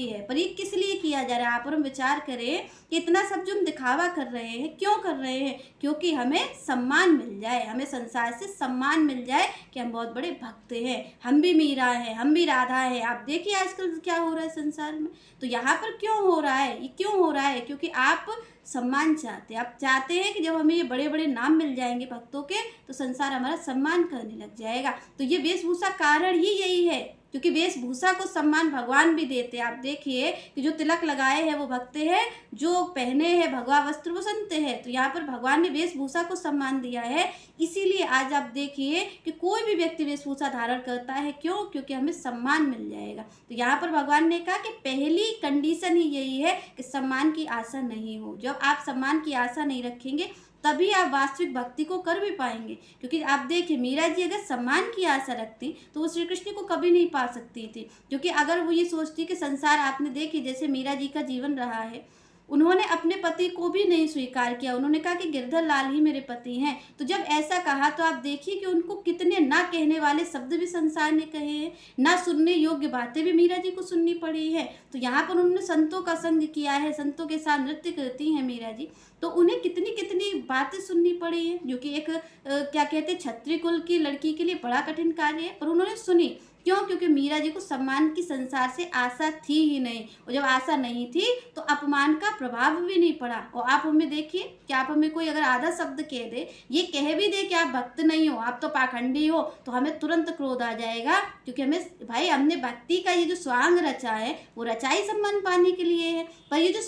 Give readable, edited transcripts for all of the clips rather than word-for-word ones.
है, पर ये किस लिए किया जा रहा है? आप और हम विचार करें कि इतना सब जो हम दिखावा कर रहे हैं, क्यों कर रहे हैं? क्योंकि हमें सम्मान मिल जाए, हमें संसार से सम्मान मिल जाए कि हम बहुत बड़े भक्त हैं, हम भी मीरा हैं, हम भी राधा हैं। आप देखिए आजकल क्या हो रहा है संसार में। तो यहाँ पर क्यों हो रहा है? ये क्यों हो रहा है? क्योंकि आप सम्मान चाहते हैं। आप चाहते हैं कि जब हमें ये बड़े-बड़े नाम मिल जाएँगे भक्तों के, तो संसार हमारा सम्मान करने लग जाएगा। तो ये वेशभूषा कारण ही यही है, क्योंकि वेशभूषा को सम्मान भगवान भी देते हैं। आप देखिए कि जो तिलक लगाए हैं वो भक्त हैं, जो पहने हैं भगवा वस्त्र वो संत हैं। तो यहाँ पर भगवान ने वेशभूषा को सम्मान दिया है। इसीलिए आज आप देखिए कि कोई भी व्यक्ति वेशभूषा धारण करता है, क्यों? क्योंकि हमें सम्मान मिल जाएगा। तो यहाँ पर भगवान ने कहा कि पहली कंडीशन ही यही है कि सम्मान की आशा नहीं हो। जब आप सम्मान की आशा नहीं रखेंगे, तभी आप वास्तविक भक्ति को कर भी पाएंगे। क्योंकि आप देखिए मीरा जी अगर सम्मान की आशा रखती तो वो श्री कृष्ण को कभी नहीं पा सकती थी। क्योंकि अगर वो ये सोचती कि संसार, आपने देखी जैसे मीरा जी का जीवन रहा है, उन्होंने अपने पति को भी नहीं स्वीकार किया। उन्होंने कहा कि गिरधर लाल ही मेरे पति हैं। तो जब ऐसा कहा तो आप देखिए कि उनको कितने ना कहने वाले शब्द भी संसार ने कहे हैं, ना सुनने योग्य बातें भी मीरा जी को सुननी पड़ी है। तो यहाँ पर उन्होंने संतों का संग किया है, संतों के साथ नृत्य करती हैं मीरा जी। तो उन्हें कितनी कितनी बातें सुननी पड़ी है, जो कि एक क्या कहते हैं क्षत्रिय कुल की लड़की के लिए बड़ा कठिन कार्य है, पर उन्होंने सुनी। क्यों? क्योंकि मीरा जी को सम्मान की संसार से आशा थी ही नहीं, और जब आशा नहीं थी तो अपमान का प्रभाव भी नहीं पड़ा। और आप हमें देखिए कि आप हमें कोई अगर आधा शब्द कह दे, ये कह भी दे कि आप भक्त नहीं हो, आप तो पाखंडी हो, तो हमें तुरंत क्रोध आ जाएगा। क्योंकि हमें भाई हमने भक्ति का ये जो स्वांग रचा है वो रचा ही सम्मान पाने के लिए है, पर ये जो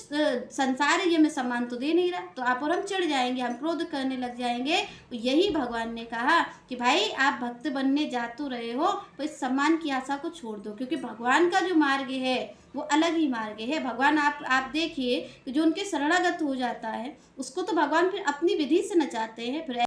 संसार है ये हमें सम्मान तो दे नहीं रहा। तो आप और हम चिढ़ जाएंगे, हम क्रोध करने लग जाएंगे। तो यही भगवान ने कहा कि भाई आप भक्त बनने जा तो रहे हो, तो इस सम्मान की आशा को छोड़ दो। क्योंकि भगवान का जो मार्ग है वो अलग ही मार्ग है। भगवान आप देखिए कि जो उनके शरणागत हो जाता है उसको तो भगवान फिर अपनी विधि से नचाते हैं। फिर